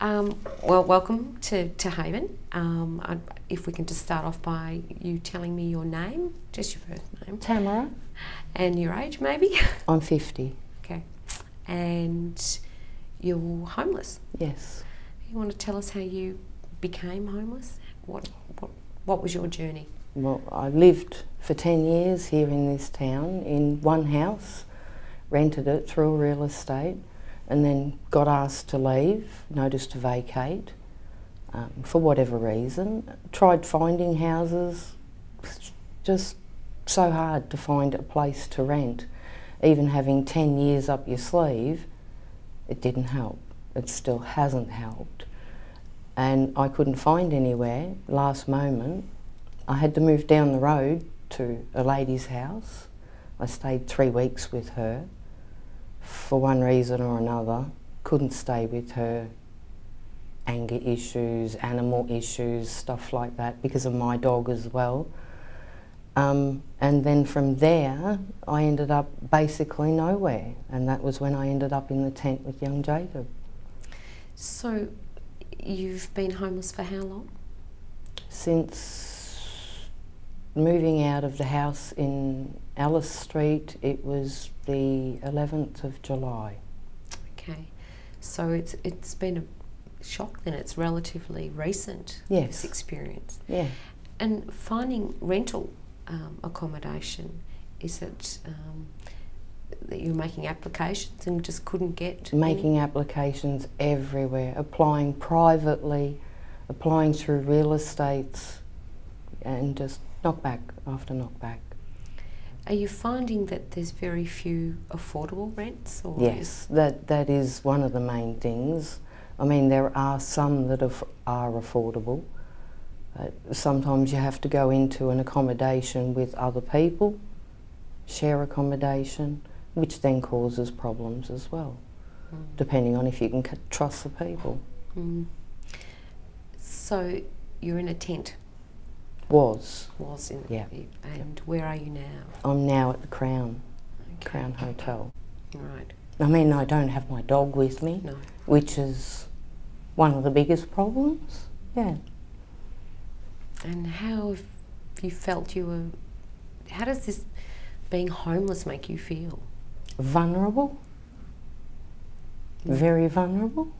Well, welcome to Haven. If we can just start off by you telling me your name, just your first name. Tamara. And your age, maybe? I'm 50. Okay. And you're homeless? Yes. You want to tell us how you became homeless? What was your journey? Well, I lived for 10 years here in this town in one house, rented it through a real estate, and then got asked to leave, notice to vacate, for whatever reason. Tried finding houses, just so hard to find a place to rent. Even having 10 years up your sleeve, it didn't help. It still hasn't helped. And I couldn't find anywhere. Last moment, I had to move down the road to a lady's house. I stayed 3 weeks with her. For one reason or another, couldn't stay with her. Anger issues, animal issues, stuff like that, because of my dog as well. And then from there, I ended up basically nowhere, and that was when I ended up in the tent with young Jacob. So, you've been homeless for how long? Since moving out of the house in Alice Street, it was the 11th of July. Okay, so it's been a shock then. It's relatively recent, yes, this experience. Yeah. And finding rental accommodation, is it that you're making applications and just couldn't get Making applications everywhere, applying privately, applying through real estates, and just knockback after knockback. Are you finding that there's very few affordable rents? Or yes, that is one of the main things. I mean, there are some that are affordable. Sometimes you have to go into an accommodation with other people, share accommodation, which then causes problems as well, depending on if you can trust the people. So you're in a tent? Was in yeah. And where are you now? I'm now at the Crown, Okay. Crown Hotel. Right. I mean, I don't have my dog with me, No. which is one of the biggest problems. Yeah. And how have you felt how does this being homeless make you feel? Vulnerable. Very vulnerable.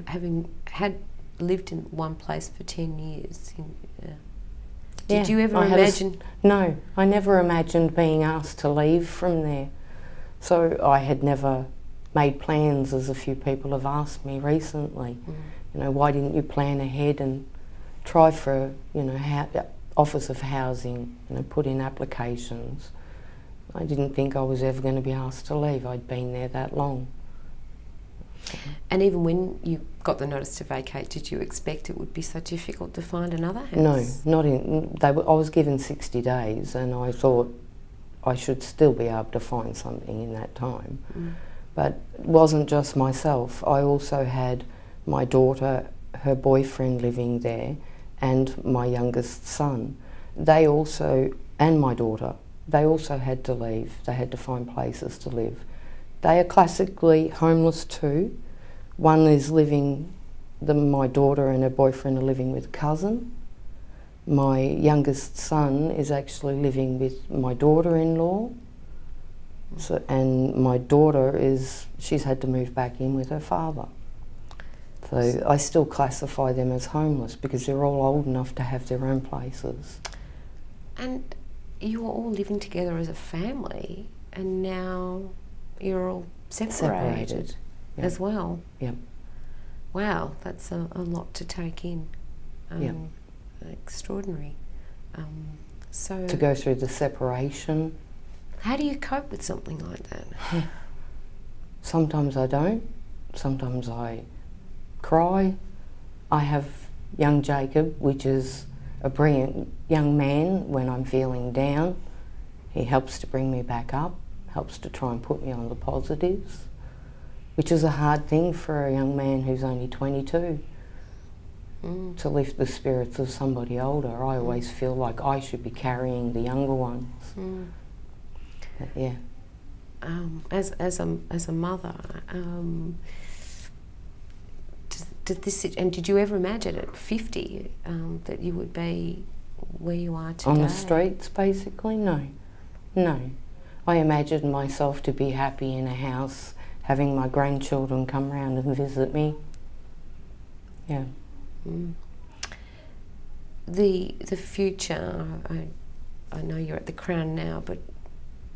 Having lived in one place for 10 years, did you ever imagine? No, I never imagined being asked to leave from there. So I had never made plans, as a few people have asked me recently. You know, why didn't you plan ahead and try for, you know, Office of Housing, you know, put in applications. I didn't think I was ever going to be asked to leave. I'd been there that long. And even when you got the notice to vacate, did you expect it would be so difficult to find another house? No, not in. I was given 60 days, and I thought I should still be able to find something in that time. But it wasn't just myself. I also had my daughter, her boyfriend living there, and my youngest son. They also, and my daughter, they also had to leave. They had to find places to live. They are classically homeless too. One is living, my daughter and her boyfriend are living with a cousin. My youngest son is actually living with my daughter-in-law. So, and my daughter she's had to move back in with her father. So I still classify them as homeless because they're all old enough to have their own places. And you were all living together as a family, and now you're all separated. Yep. As well. Yep. Wow, that's a lot to take in. Yep. Extraordinary. So to go through the separation. How do you cope with something like that? Sometimes I don't. Sometimes I cry. I have young Jacob, which is a brilliant young man when I'm feeling down. He helps to bring me back up, helps to try and put me on the positives, which is a hard thing for a young man who's only 22, to lift the spirits of somebody older. I always feel like I should be carrying the younger ones. But yeah. As a mother, did you ever imagine at 50 that you would be where you are today? On the streets, basically? No. No. I imagined myself to be happy in a house, having my grandchildren come round and visit me. Yeah. Mm. The future, I know you're at the Crown now, but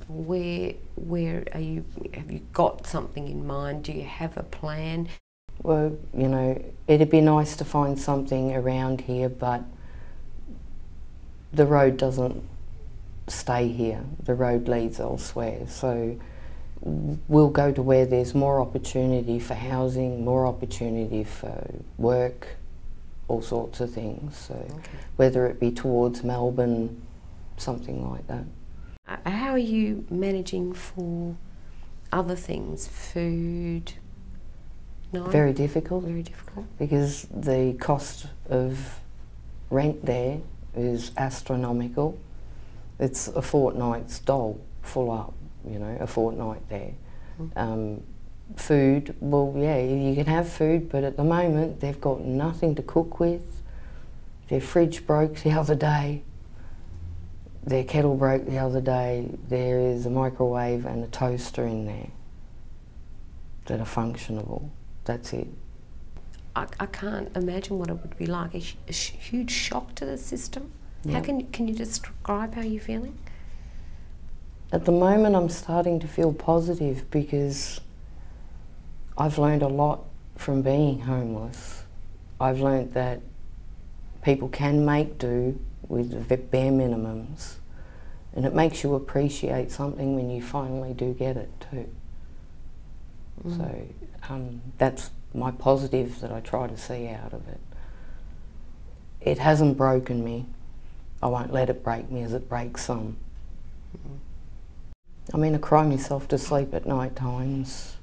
where are you? Have you got something in mind? Do you have a plan? Well, you know, it'd be nice to find something around here, but the road doesn't stay here. The road leads elsewhere. So we'll go to where there's more opportunity for housing, more opportunity for work, all sorts of things. So whether it be towards Melbourne, something like that. How are you managing for other things? Food? No? Very difficult. Very difficult. Because the cost of rent there is astronomical. It's a fortnight's dole full up, you know, a fortnight there. Food, well, yeah, you can have food, but at the moment they've got nothing to cook with. Their fridge broke the other day. Their kettle broke the other day. There is a microwave and a toaster in there that are functionable. That's it. I can't imagine what it would be like. A huge shock to the system. Yeah. How can you describe how you're feeling? At the moment I'm starting to feel positive because I've learned a lot from being homeless. I've learned that people can make do with the bare minimums, and it makes you appreciate something when you finally do get it too. So that's my positive that I try to see out of it. It hasn't broken me. I won't let it break me as it breaks some. I mean, I cry myself to sleep at night times.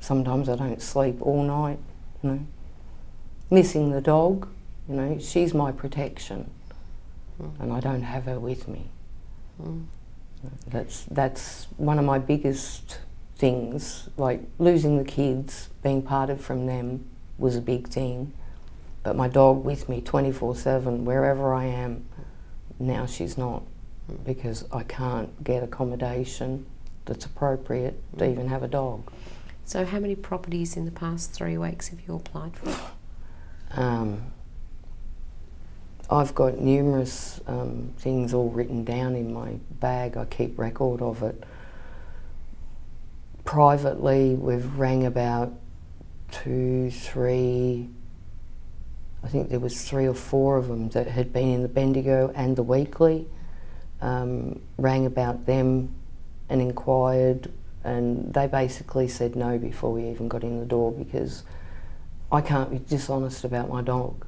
Sometimes I don't sleep all night, you know. Missing the dog, you know, she's my protection, and I don't have her with me. That's one of my biggest things. Like losing the kids, being parted from them was a big thing, but my dog with me 24/7 wherever I am. Now she's not, because I can't get accommodation that's appropriate to even have a dog. So how many properties in the past 3 weeks have you applied for? I've got numerous things all written down in my bag. I keep record of it. Privately, we've rang about 2, 3, I think there was 3 or 4 of them that had been in the Bendigo and the Weekly. Rang about them and inquired, and they basically said no before we even got in the door, because I can't be dishonest about my dog.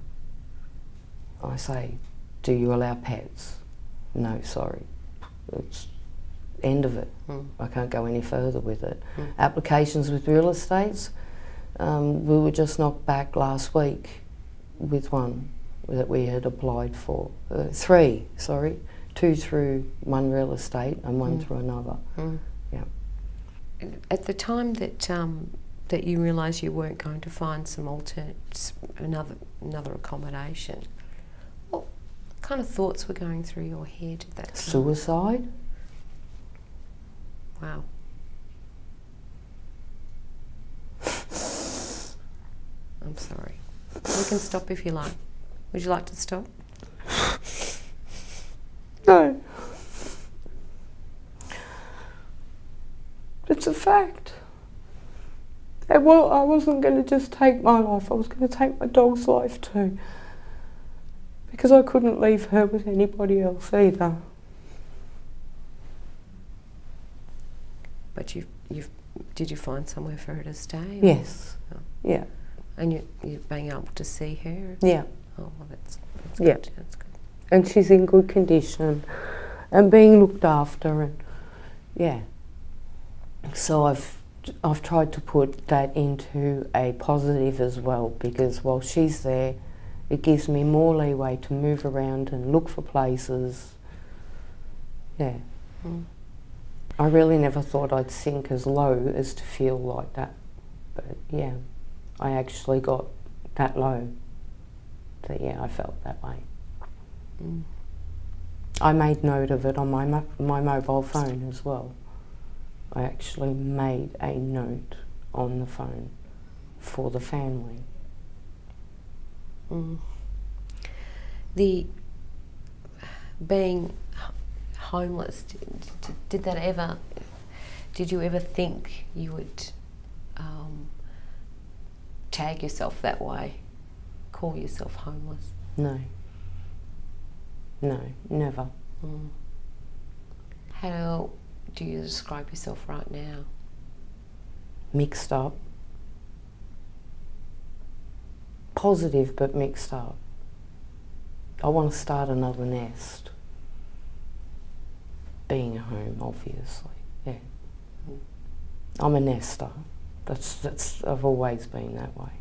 I say, do you allow pets? No, sorry. It's end of it. I can't go any further with it. Applications with real estates, we were just knocked back last week with one that we had applied for. 3, sorry. 2 through one real estate and 1 through another. Yeah. At the time that that you realised you weren't going to find some another accommodation, what kind of thoughts were going through your head at that time? Suicide. Wow. I'm sorry. We can stop if you like. Would you like to stop? No. It's a fact. And well, I wasn't going to just take my life, I was going to take my dog's life too. Because I couldn't leave her with anybody else either. But did you find somewhere for her to stay? Yes. Oh. Yeah. And you're being able to see her? Yeah. Oh, well, that's yeah. good. That's good. And she's in good condition and being looked after, and yeah. So I've tried to put that into a positive as well, because while she's there, it gives me more leeway to move around and look for places. Yeah. I really never thought I'd sink as low as to feel like that, but yeah, I actually got that low. So yeah, I felt that way. Mm. I made note of it on my mobile phone as well. I actually made a note on the phone for the family. Mm. The being homeless, did that ever, did you ever think you would tag yourself that way, call yourself homeless? No. No, never. Mm. How do you describe yourself right now? Mixed up. Positive but mixed up. I want to start another nest. Being a home, obviously, yeah. Mm. I'm a nester. I've always been that way.